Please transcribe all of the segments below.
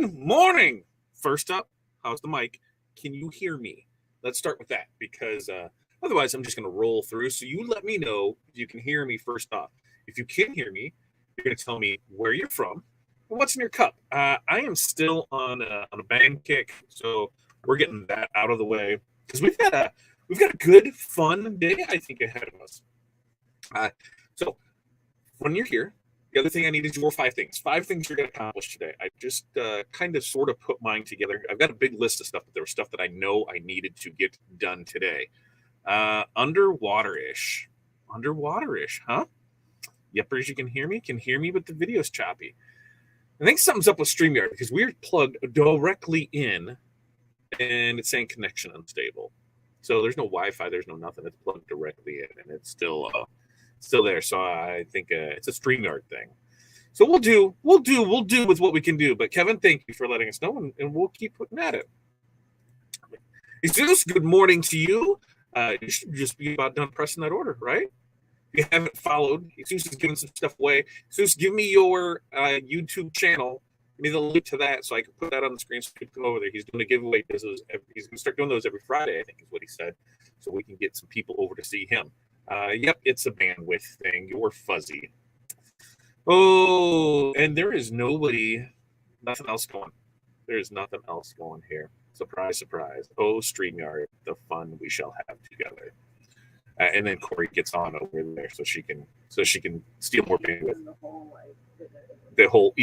Good morning. First up, how's the mic? Can you hear me? Let's start with that because otherwise I'm just going to roll through. So you let me know if you can hear me first off. If you can hear me, you're going to tell me where you're from and what's in your cup. I am still on a bang kick, so we're getting that out of the way because we've got a good, fun day I think ahead of us. So when you're here, the other thing I need is your 5 things. 5 things you're going to accomplish today. I just kind of sort of put mine together. I've got a big list of stuff, but there was stuff that I know I needed to get done today. Underwater-ish. Underwater-ish, huh? Yepers, you can hear me, but the video's choppy. I think something's up with StreamYard because we're plugged directly in, and it's saying connection unstable. So there's no Wi-Fi, there's no nothing. It's plugged directly in, and it's still there. So I think it's a StreamYard thing. So we'll do with what we can do. But Kevin, thank you for letting us know, and we'll keep putting at it. Jesus, good morning to you. You should just be about done pressing that order, right? If you haven't followed, Jesus is giving some stuff away. Jesus, give me your YouTube channel. Give me the link to that so I can put that on the screen so you can come over there. He's doing a giveaway. He's going to start doing those every Friday, I think is what he said, so we can get some people over to see him. Yep, it's a bandwidth thing. You're fuzzy. Oh, and there is nothing else going. There is nothing else going here. Surprise, surprise. Oh, StreamYard, the fun we shall have together. And then Corey gets on over there so she can steal more bandwidth. The whole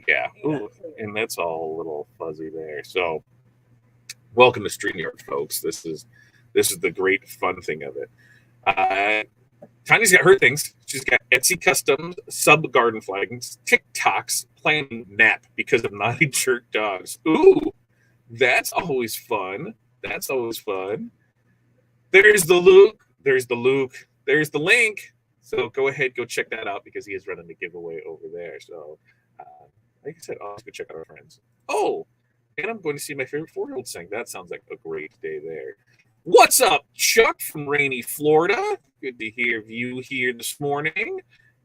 yeah. Ooh, and that's all a little fuzzy there. So welcome to StreamYard, folks. This is the great fun thing of it. Tanya's got her things. She's got Etsy customs, sub garden flags, TikToks, planning nap because of naughty jerk dogs. Ooh, that's always fun. That's always fun. There's the Luke. There's the link. So go ahead, go check that out because he is running the giveaway over there. So, like I said, always go check out our friends. Oh, and I'm going to see my favorite 4-year-old sing. That sounds like a great day there. What's up, Chuck from rainy Florida? Good to hear you here this morning.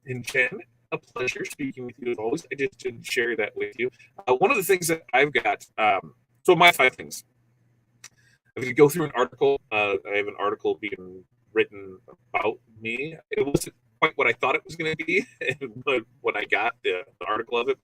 And Jen, a pleasure speaking with you as always. I just didn't share that with you. One of the things that I've got, so my 5 things. I'm going to go through an article. I have an article being written about me. It wasn't quite what I thought it was going to be, but when I got the article of it,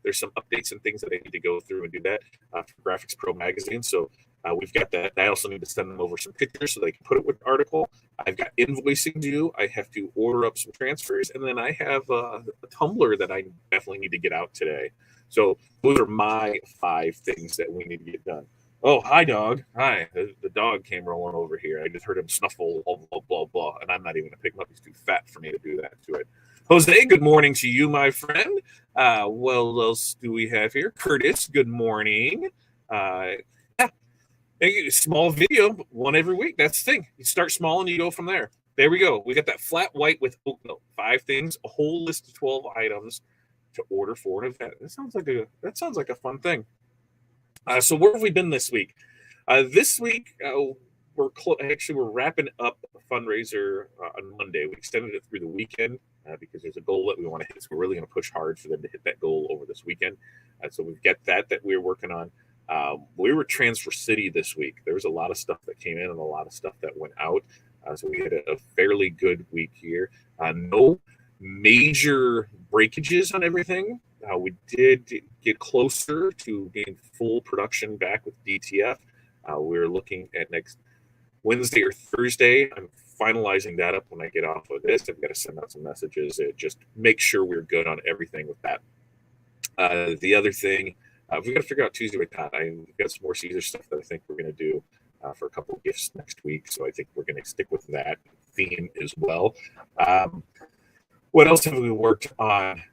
there's some updates and things that I need to go through and do that for Graphics Pro magazine. So we've got that. I also need to send them over some pictures so they can put it with the article. I've got invoicing due. I have to order up some transfers, and then I have a Tumblr that I definitely need to get out today. So those are my 5 things that we need to get done. Oh, hi, dog. Hi. The dog came rolling over here. I just heard him snuffle, blah, blah, blah, blah, and I'm not even going to pick him up. He's too fat for me to do that to it. Jose, good morning to you, my friend. What else do we have here? Curtis, good morning. Small video, one every week. That's the thing. You start small and you go from there. There we go. We got that flat white with oat milk. 5 things, a whole list of 12 items to order for an event. That sounds like a fun thing. So where have we been this week? This week, we're wrapping up a fundraiser on Monday. We extended it through the weekend because there's a goal that we want to hit. So we're really going to push hard for them to hit that goal over this weekend. So we've got that we're working on. We were Transfer City this week. There was a lot of stuff that came in and a lot of stuff that went out. So we had a fairly good week here. No major breakages on everything. We did get closer to being full production back with DTF. We're looking at next Wednesday or Thursday. I'm finalizing that up when I get off of this. I've got to send out some messages to just make sure we're good on everything with that. The other thing, we've got to figure out Tuesday with Todd. I've got some more Caesar stuff that I think we're going to do for a couple of gifts next week. So I think we're going to stick with that theme as well. What else have we worked on?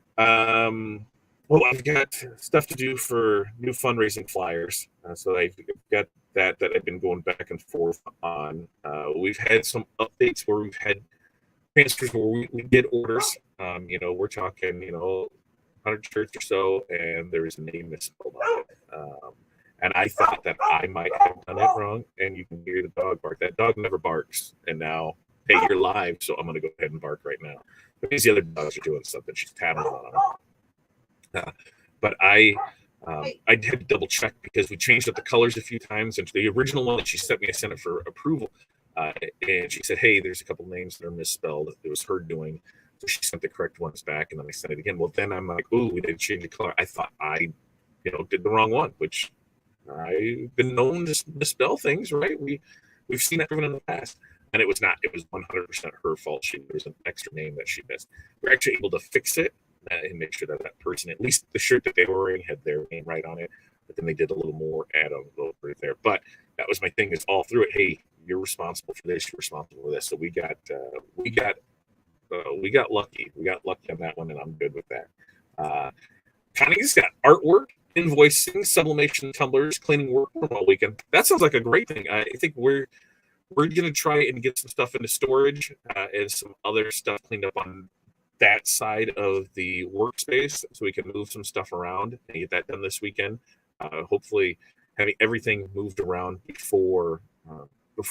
Well, I've got stuff to do for new fundraising flyers. So I've got that I've been going back and forth on. We've had some updates where we've had transfers where we did orders. We're talking, 100 shirts or so, and there is a name misspelled on it. And I thought that I might have done it wrong, and you can hear the dog bark. That dog never barks. And now, hey, you're live, so I'm going to go ahead and bark right now. But these other dogs are doing something. She's tattling on them. but I had to double check because we changed up the colors a few times. And the original one that she sent me, I sent it for approval. And she said, hey, there's a couple names that are misspelled. It was her doing. So she sent the correct ones back, and then I sent it again. Well, then I'm like, ooh, we didn't change the color. I thought I, did the wrong one, which I've been known to misspell things, right? We've seen that in the past. And it was not. It was 100% her fault. There was an extra name that she missed. We're actually able to fix it and make sure that that person, at least the shirt that they were wearing, had their name right on it. But then they did a little more add on a little bit there. But that was my thing, is all through it. Hey, you're responsible for this. You're responsible for this. So we got lucky. We got lucky on that one, and I'm good with that. Connie's got artwork, invoicing, sublimation, tumblers, cleaning work all weekend. That sounds like a great thing. I think we're going to try and get some stuff into storage and some other stuff cleaned up on that side of the workspace so we can move some stuff around and get that done this weekend. Hopefully having everything moved around before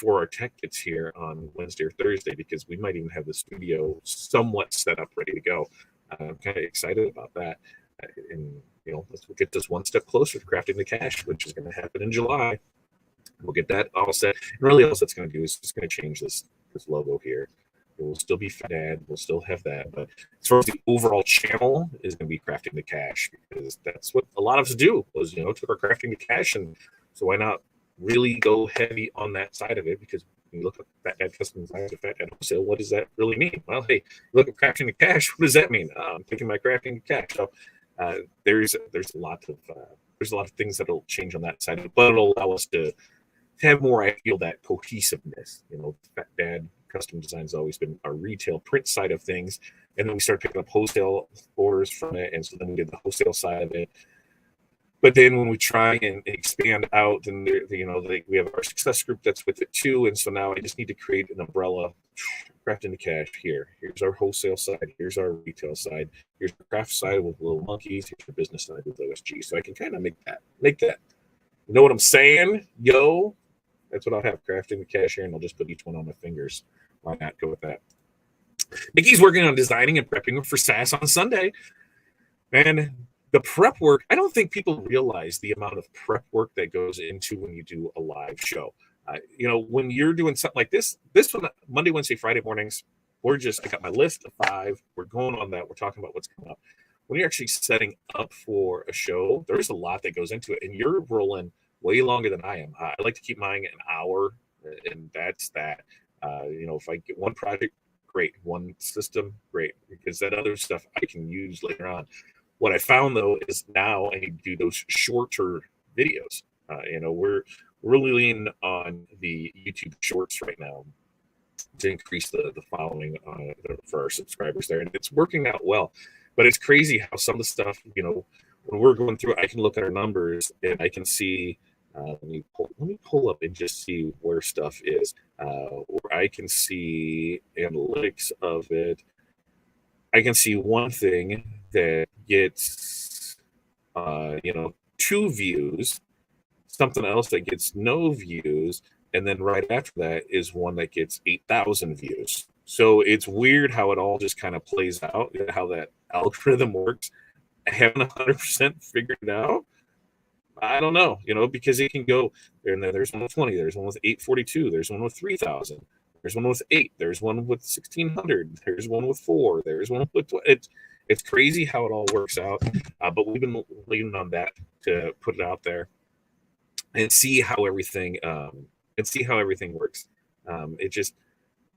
our tech gets here on Wednesday or Thursday, because we might even have the studio somewhat set up, ready to go. I'm kind of excited about that. And, let's get this one step closer to crafting the cash, which is going to happen in July. We'll get that all set. And really, all that's going to do is just going to change this logo here. It will still be Fad. We'll still have that. But as far as the overall channel is going to be crafting the cash, because that's what a lot of us do, was, took our crafting the cash. And so why not really go heavy on that side of it? Because when you look at Fat Dad Custom Designs or Fat Dad Wholesale, what does that really mean? Well, hey, look at crafting the cash. What does that mean? I'm taking my crafting the cash. So there's a lot of things that'll change on that side, but it'll allow us to have more, I feel, that cohesiveness. Fat Dad Custom Design has always been our retail print side of things, and then we started picking up wholesale orders from it, and so then we did the wholesale side of it. But then when we try and expand out, and we have our success group that's with it too, and so now I just need to create an umbrella. Crafting the cash here. Here's our wholesale side. Here's our retail side. Here's the craft side with Little Monkeys. Here's the business side with OSG. So I can kind of make that. You know what I'm saying? Yo, that's what I'll have, crafting the cash here, and I'll just put each one on my fingers. Why not go with that? Nikki's working on designing and prepping for SAS on Sunday. And the prep work, I don't think people realize the amount of prep work that goes into when you do a live show. When you're doing something like this one, Monday, Wednesday, Friday mornings, I got my list of 5. We're going on that. We're talking about what's coming up. When you're actually setting up for a show, there's a lot that goes into it, and you're rolling way longer than I am. I like to keep mine an hour, and that's that. If I get one project, great. One system, great, because that other stuff I can use later on. What I found, though, is now I need to do those shorter videos. We're really leaning on the YouTube Shorts right now to increase the following for our subscribers there, and it's working out well. But it's crazy how some of the stuff, when we're going through, I can look at our numbers and I can see. Let me pull up and just see where stuff is. Or I can see analytics of it. I can see one thing that gets 2 views, something else that gets no views, and then right after that is one that gets 8,000 views. So it's weird how it all just kind of plays out, how that algorithm works. I haven't 100% figured it out. I don't know, because it can go, and then there's one with 20, there's one with 842, there's one with 3,000, there's one with 8, there's one with 1,600, there's one with 4, there's one with it's crazy how it all works out. But we've been leaning on that to put it out there and see how everything works. We're just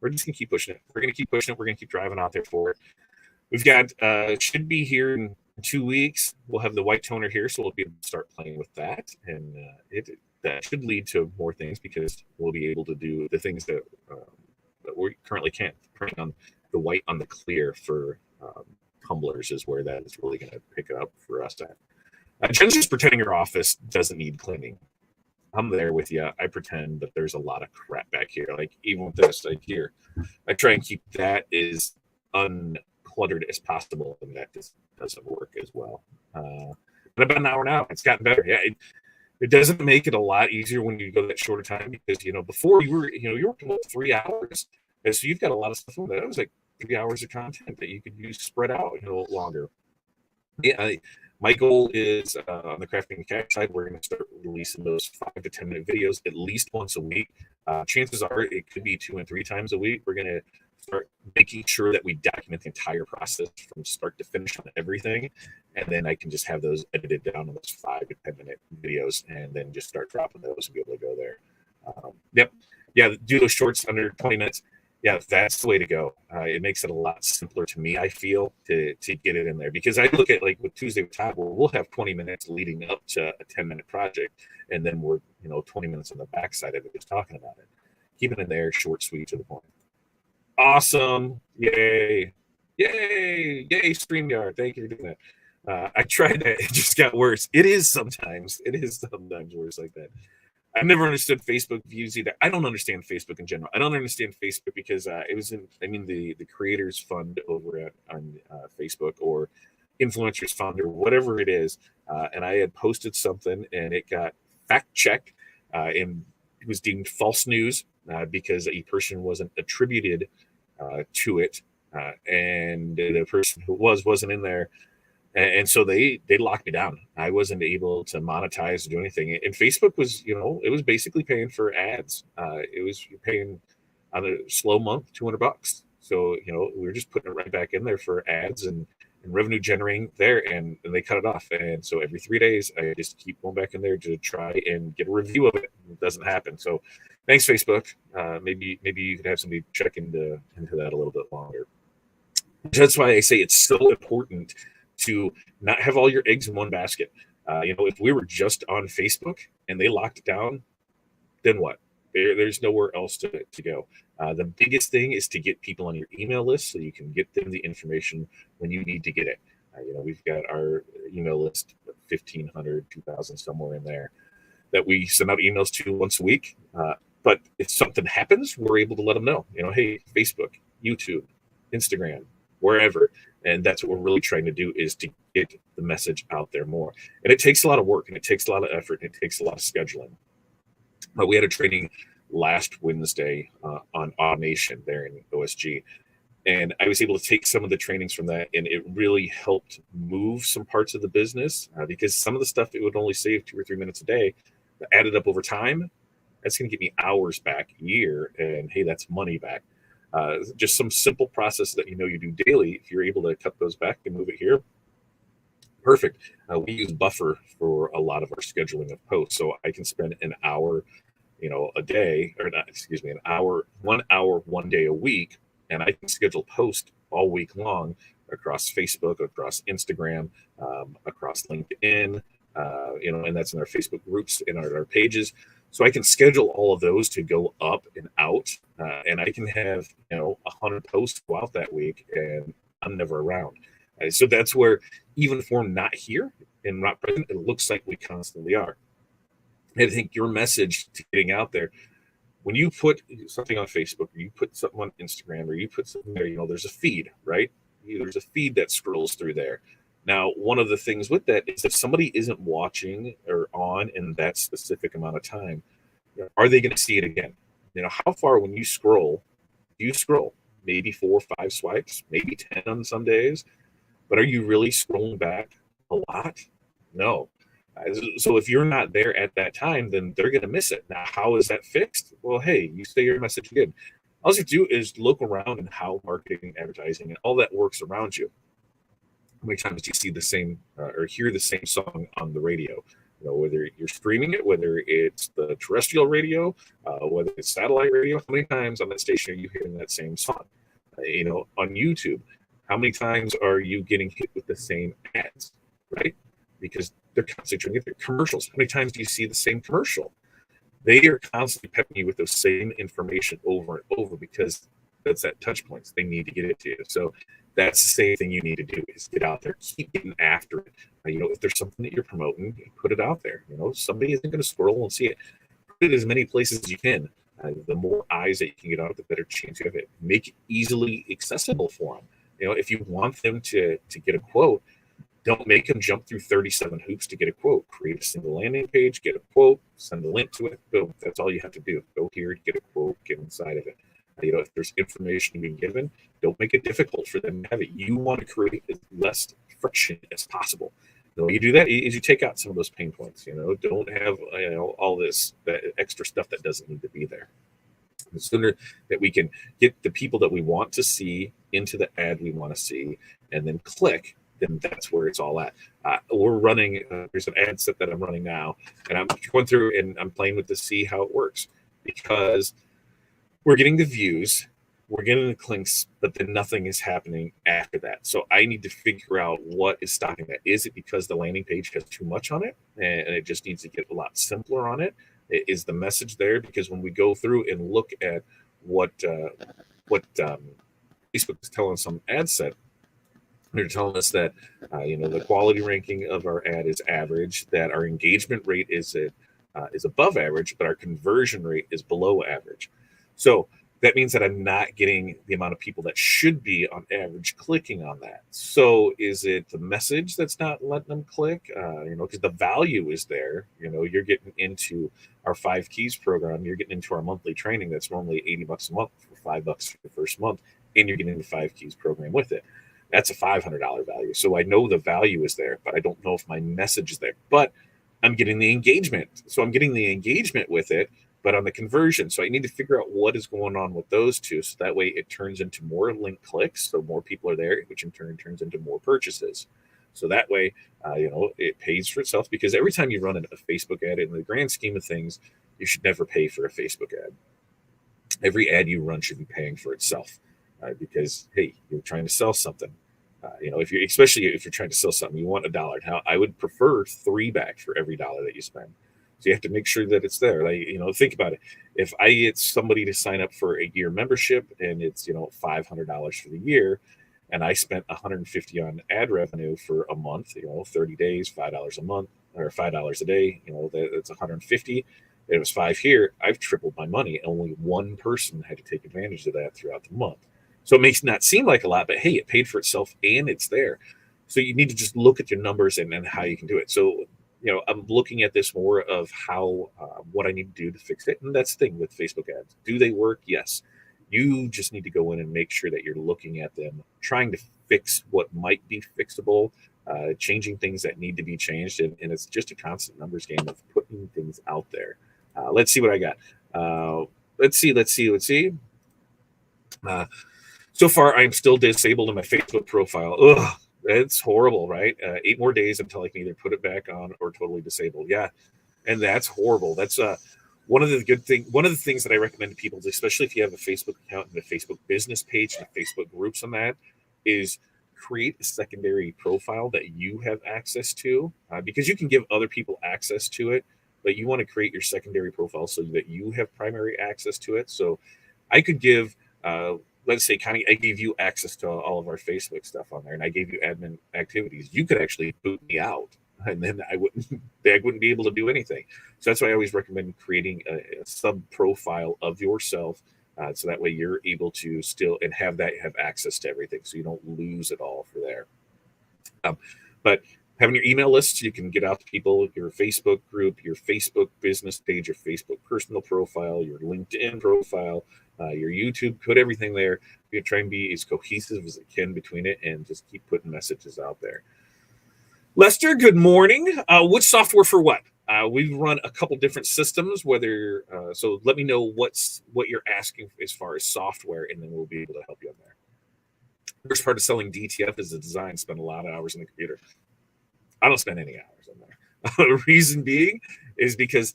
gonna keep pushing it. We're gonna keep pushing it. We're gonna keep driving out there for it. We've got should be here in 2 weeks. We'll have the white toner here, so we'll be able to start playing with that, and that should lead to more things, because we'll be able to do the things that we currently can't. Printing on the white on the clear for tumblers is where that is really going to pick it up for us. Jen's just pretending your office doesn't need cleaning. I'm there with you. I pretend that there's a lot of crap back here. Like even with this, like here, I try and keep that as uncluttered as possible, and that just doesn't work as well. But about an hour now, it's gotten better. Yeah, it doesn't make it a lot easier when you go that shorter time, because before you were working about 3 hours, and so you've got a lot of stuff on that. It was like 3 hours of content that you could use spread out longer. Yeah, My goal is on the Crafting and Cash side, we're going to start releasing those 5 to 10 minute videos at least once a week. Chances are it could be 2 and 3 times a week. We're going to start making sure that we document the entire process from start to finish on everything. And then I can just have those edited down on those 5 to 10 minute videos and then just start dropping those and be able to go there. Yep. Yeah. Do those shorts under 20 minutes. Yeah, that's the way to go. It makes it a lot simpler to me, I feel, to get it in there. Because I look at, like, with Tuesday with Todd, where we'll have 20 minutes leading up to a 10-minute project, and then we're 20 minutes on the backside of it just talking about it. Keep it in there, short, sweet, to the point. Awesome. Yay. Yay. Yay, StreamYard. Thank you for doing that. I tried that. It just got worse. It is sometimes worse like that. I've never understood Facebook views either. I don't understand Facebook in general. I don't understand Facebook because it was the creators fund over on Facebook, or influencers fund, or whatever it is. And I had posted something and it got fact checked and it was deemed false news because a person wasn't attributed to it. And the person who wasn't in there. And so they locked me down. I wasn't able to monetize or do anything. And Facebook was, it was basically paying for ads. It was paying on a slow month $200. So we were just putting it right back in there for ads and revenue generating there, and they cut it off. And so every 3 days, I just keep going back in there to try and get a review of it. It doesn't happen. So thanks, Facebook. Maybe you could have somebody check into that a little bit longer. That's why I say it's so important to not have all your eggs in one basket. If we were just on Facebook and they locked it down, then what? There's nowhere else to go. The biggest thing is to get people on your email list so you can get them the information when you need to get it. We've got our email list, 1,500, 2,000, somewhere in there, that we send out emails to once a week. But if something happens, we're able to let them know, hey, Facebook, YouTube, Instagram, wherever. And that's what we're really trying to do, is to get the message out there more. And it takes a lot of work, and it takes a lot of effort, and it takes a lot of scheduling. But we had a training last Wednesday on automation there in OSG. And I was able to take some of the trainings from that, and it really helped move some parts of the business because some of the stuff it would only save 2 or 3 minutes a day, added up over time, that's going to get me hours back a year. And hey, that's money back. Just some simple process that you do daily. If you're able to cut those back and move it here, perfect. We use Buffer for a lot of our scheduling of posts, so I can spend an hour, a day, or not, excuse me, 1 hour, 1 day a week, and I can schedule posts all week long across Facebook, across Instagram, across LinkedIn, and that's in our Facebook groups and our pages. So I can schedule all of those to go up and out, and I can have 100 posts go out that week, and I'm never around. So that's where, even if we're not here and not present, it looks like we constantly are. And I think your message to getting out there, when you put something on Facebook, or you put something on Instagram, or you put something there, there's a feed, right? There's a feed that scrolls through there. Now, one of the things with that is if somebody isn't watching or on in that specific amount of time, are they going to see it again? How far, when you scroll, do you scroll? Maybe 4 or 5 swipes, maybe 10 on some days, but are you really scrolling back a lot? No. So if you're not there at that time, then they're going to miss it. Now, how is that fixed? Well, hey, you say your message again. All you do is look around and how marketing, advertising, and all that works around you. How many times do you see the same or hear the same song on the radio? Whether you're streaming it, whether it's the terrestrial radio, whether it's satellite radio, how many times on that station are you hearing that same song? On YouTube, how many times are you getting hit with the same ads, right? Because they're constantly trying to get their commercials. How many times do you see the same commercial? They are constantly pepping you with those same information over and over because that's that touch points. They need to get it to you. So that's the same thing you need to do, is get out there, keep getting after it. If there's something that you're promoting, put it out there. Somebody isn't going to scroll and see it. Put it as many places as you can. The more eyes that you can get out, the better chance you have it. Make it easily accessible for them. If you want them to get a quote, don't make them jump through 37 hoops to get a quote. Create a single landing page, get a quote, send a link to it. Boom. That's all you have to do. Go here, get a quote, get inside of it. If there's information being given, don't make it difficult for them to have it. You want to create as less friction as possible. The way you do that is you take out some of those pain points. Don't have all that extra stuff that doesn't need to be there. The sooner that we can get the people that we want to see into the ad we want to see and then click, then that's where it's all at. We're running, there's an ad set that I'm running now, and I'm going through and I'm playing with to see how it works, because we're getting the views, we're getting the clicks, but then nothing is happening after that. So I need to figure out what is stopping that. Is it because the landing page has too much on it and it just needs to get a lot simpler on it? Is the message there? Because when we go through and look at what Facebook is telling some ad set, they're telling us that the quality ranking of our ad is average, that our engagement rate is above average, but our conversion rate is below average. So that means that I'm not getting the amount of people that should be on average clicking on that. So is it the message that's not letting them click? Because the value is there. You're getting into our 5 Keys program. You're getting into our monthly training that's normally $80 a month for $5 for the first month, and you're getting the 5 Keys program with it. That's a $500 value. So I know the value is there, but I don't know if my message is there. But I'm getting the engagement. So I'm getting the engagement with it, but on the conversion. So I need to figure out what is going on with those two. So that way it turns into more link clicks. So more people are there, which in turn turns into more purchases. So that way, it pays for itself, because every time you run a Facebook ad, in the grand scheme of things, you should never pay for a Facebook ad. Every ad you run should be paying for itself, because, hey, you're trying to sell something. Especially if you're trying to sell something, you want $1. Now, I would prefer 3 back for every $1 that you spend. So you have to make sure that it's there. Think about it. If I get somebody to sign up for a year membership and it's, $500 for the year, and I spent $150 on ad revenue for a month, 30 days, $5 a month, or $5 a day, that's 150. It was 5 here. I've tripled my money. Only one person had to take advantage of that throughout the month. So it makes not seem like a lot, but hey, it paid for itself and it's there. So you need to just look at your numbers and how you can do it. So, I'm looking at this more of how, what I need to do to fix it. And that's the thing with Facebook ads. Do they work? Yes. You just need to go in and make sure that you're looking at them, trying to fix what might be fixable, changing things that need to be changed. And it's just a constant numbers game of putting things out there. Let's see what I got. Let's see. So far, I'm still disabled in my Facebook profile. Ugh, it's horrible, right? 8 more days until I can either put it back on or totally disabled. Yeah, and that's horrible. That's one of the things that I recommend to people, especially if you have a Facebook account and a Facebook business page and Facebook groups on that, is create a secondary profile that you have access to, because you can give other people access to it, but you want to create your secondary profile so that you have primary access to it. So I could give, let's say, Connie, I gave you access to all of our Facebook stuff on there, and I gave you admin activities. You could actually boot me out, and then I wouldn't be able to do anything. So that's why I always recommend creating a sub profile of yourself, so that way you're able to still and have access to everything, so you don't lose it all for there. But having your email list, so you can get out to people, your Facebook group, your Facebook business page, your Facebook personal profile, your LinkedIn profile, your YouTube, put everything there. You try and be as cohesive as it can between it and just keep putting messages out there. Lester, good morning. Which software for what? We run a couple different systems, so let me know what you're asking as far as software, and then we'll be able to help you on there. First part of selling DTF is the design. Spend a lot of hours on the computer. I don't spend any hours on there. Reason being is because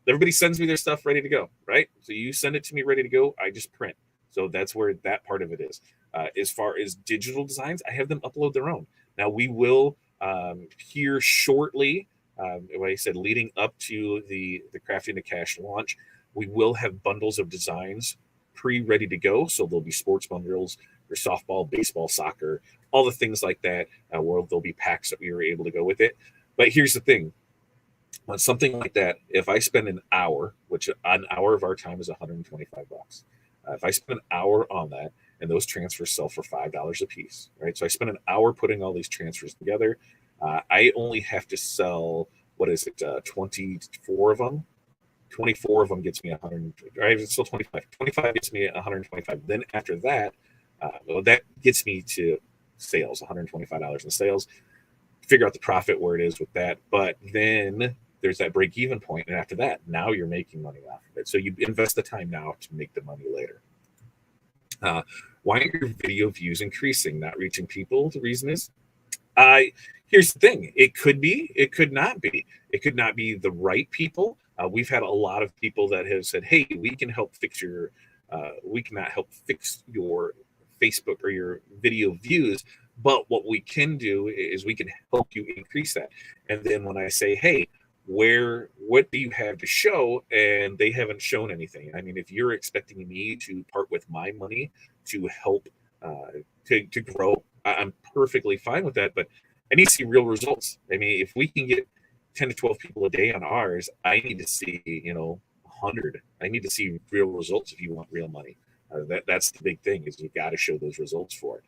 everybody sends me their stuff ready to go, right? So you send it to me ready to go, I just print. So that's where that part of it is. As far as digital designs, I have them upload their own. Now we will here shortly, like I said, leading up to the Crafting to Cash launch, we will have bundles of designs pre-ready to go. So there'll be sports bundles for softball, baseball, soccer, all the things like that, where there'll be packs that we were able to go with it. But here's the thing. On something like that, if I spend an hour, which an hour of our time is $125, if I spend an hour on that, and those transfers sell for $5 a piece, right? So I spend an hour putting all these transfers together. I only have to sell, 24 of them. 24 of them gets me 100, right? It's still 25. 25 gets me 125. Then after that, that gets me to sales, $125 in sales. figure out the profit where it is with that. But then there's that break even point, and after that, now you're making money off of it. So you invest the time now to make the money later. Why aren't your video views increasing, not reaching people? The reason is, here's the thing: it could be, it could not be. It could not be the right people. We've had a lot of people that have said, "Hey, we can help fix your, we cannot help fix your Facebook or your video views, but what we can do is we can help you increase that." And then when I say, "Hey, what do you have to show?" and they haven't shown anything. I mean, if you're expecting me to part with my money to help to grow, I'm perfectly fine with that. But I need to see real results. I mean, if we can get 10 to 12 people a day on ours, I need to see 100. I need to see real results if you want real money. That's the big thing, is you got to show those results for it.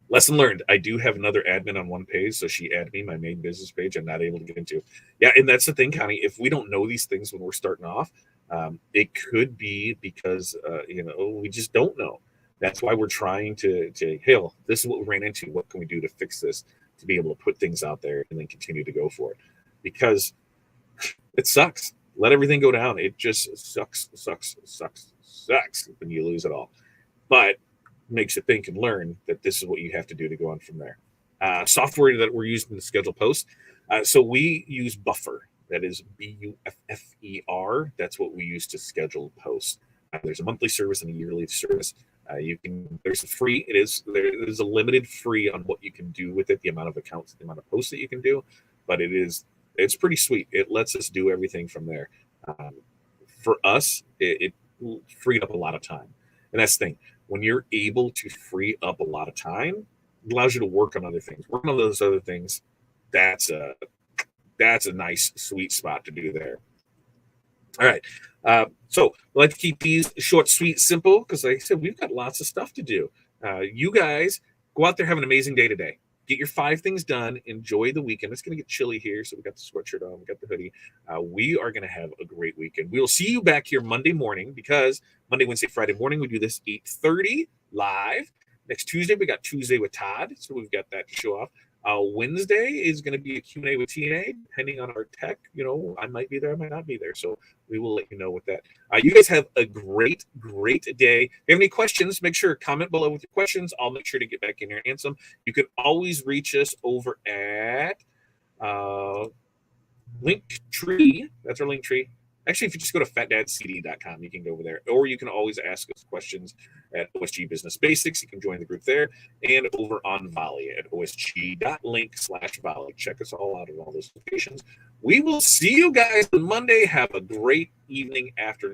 Lesson learned. I do have another admin on one page, so she added me, my main business page. I'm not able to get into. Yeah, and that's the thing, Connie. If we don't know these things when we're starting off, it could be because we just don't know. That's why we're trying to hey, this is what we ran into. What can we do to fix this, to be able to put things out there and then continue to go for it? Because it sucks. Let everything go down. It just sucks when you lose it all. But makes you think and learn that this is what you have to do to go on from there. Software that we're using to schedule posts. So we use Buffer. That is Buffer. That's what we use to schedule posts. There's a monthly service and a yearly service. There's a free. There's a limited free on what you can do with it, the amount of accounts, the amount of posts that you can do. But it's pretty sweet. It lets us do everything from there. For us, it freed up a lot of time. And that's the thing. When you're able to free up a lot of time, it allows you to work on other things. Working on those other things, that's a nice, sweet spot to do there. All right. So I like to keep these short, sweet, simple, because like I said, we've got lots of stuff to do. You guys go out there, have an amazing day today. Get your 5 things done. Enjoy the weekend. It's going to get chilly here, so we got the sweatshirt on. We got the hoodie. We are going to have a great weekend. We'll see you back here Monday morning, because Monday, Wednesday, Friday morning, we do this 8:30 live. Next Tuesday, we got Tuesday with Todd, so we've got that to show off. Wednesday is going to be a Q&A with TNA, depending on our tech. I might be there, I might not be there, so we will let you know with that. You guys have a great, great day. If you have any questions, make sure to comment below with your questions. I'll make sure to get back in here and answer them. You can always reach us over at Linktree. That's our Linktree. Actually, if you just go to fatdadcd.com, you can go over there. Or you can always ask us questions at OSG Business Basics. You can join the group there. And over on Volley at osg.link/Volley. Check us all out at all those locations. We will see you guys on Monday. Have a great evening, afternoon.